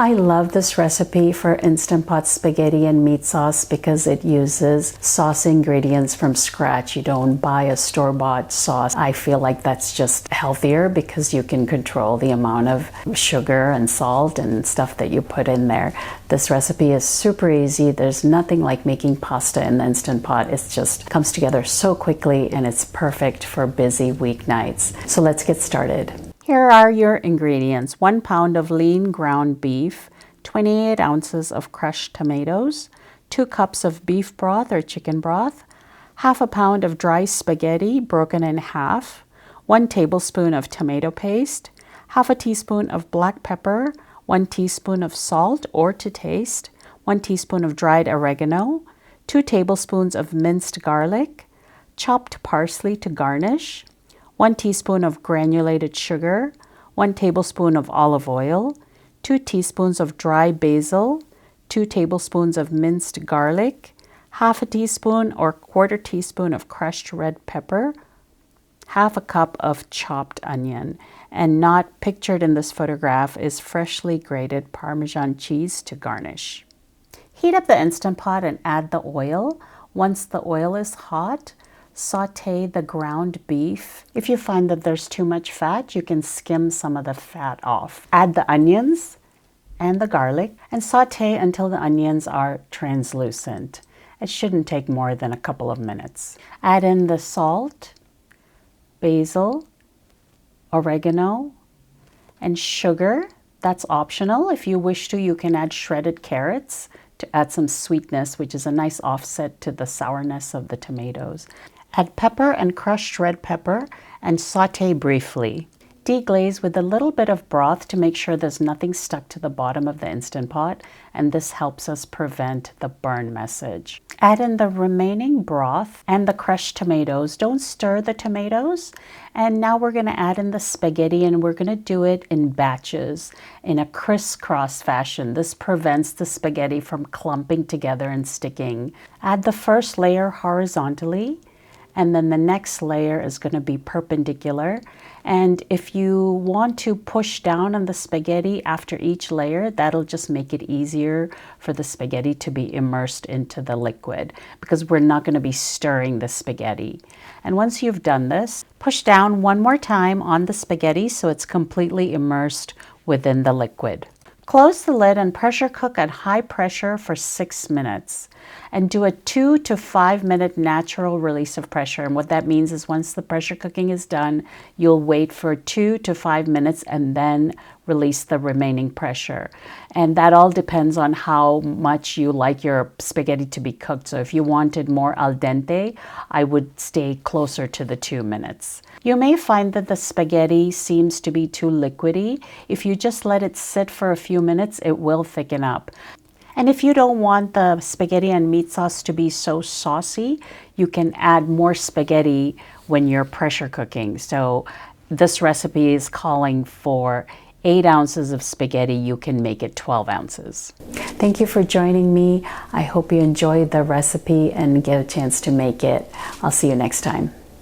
I love this recipe for Instant Pot spaghetti and meat sauce because it uses sauce ingredients from scratch. You don't buy a store-bought sauce. I feel like that's just healthier because you can control the amount of sugar and salt and stuff that you put in there. This recipe is super easy. There's nothing like making pasta in the Instant Pot. It just comes together so quickly and it's perfect for busy weeknights. So let's get started. Here are your ingredients: 1 pound of lean ground beef, 28 ounces of crushed tomatoes, 2 cups of beef broth or chicken broth, half a pound of dry spaghetti broken in half, 1 tablespoon of tomato paste, half a teaspoon of black pepper, 1 teaspoon of salt or to taste, 1 teaspoon of dried oregano, 2 tablespoons of minced garlic, chopped parsley to garnish, 1 teaspoon of granulated sugar, 1 tablespoon of olive oil, 2 teaspoons of dry basil, 2 tablespoons of minced garlic, half a teaspoon or quarter teaspoon of crushed red pepper, half a cup of chopped onion, and not pictured in this photograph is freshly grated Parmesan cheese to garnish. Heat up the Instant Pot and add the oil. Once the oil is hot, saute the ground beef. If you find that there's too much fat, you can skim some of the fat off. Add the onions and the garlic and saute until the onions are translucent. It shouldn't take more than a couple of minutes. Add in the salt, basil, oregano, and sugar. That's optional. If you wish to, you can add shredded carrots to add some sweetness, which is a nice offset to the sourness of the tomatoes. Add pepper and crushed red pepper and saute briefly. Deglaze with a little bit of broth to make sure there's nothing stuck to the bottom of the Instant Pot, and this helps us prevent the burn message. Add in the remaining broth and the crushed tomatoes. Don't stir the tomatoes. And now we're going to add in the spaghetti, and we're going to do it in batches in a crisscross fashion. This prevents the spaghetti from clumping together and sticking. Add the first layer horizontally, and then the next layer is going to be perpendicular. And if you want to push down on the spaghetti after each layer, that'll just make it easier for the spaghetti to be immersed into the liquid, because we're not going to be stirring the spaghetti. And once you've done this, push down one more time on the spaghetti so it's completely immersed within the liquid. Close the lid and pressure cook at high pressure for 6 minutes, and do a 2 to 5 minute natural release of pressure. And what that means is once the pressure cooking is done, you'll wait for 2 to 5 minutes and then release the remaining pressure. And that all depends on how much you like your spaghetti to be cooked. So if you wanted more al dente, I would stay closer to the 2 minutes. You may find that the spaghetti seems to be too liquidy. If you just let it sit for a few minutes, it will thicken up. And if you don't want the spaghetti and meat sauce to be so saucy, you can add more spaghetti when you're pressure cooking. So this recipe is calling for 8 ounces of spaghetti. You can make it 12 ounces. Thank you for joining me. I hope you enjoyed the recipe and get a chance to make it. I'll see you next time.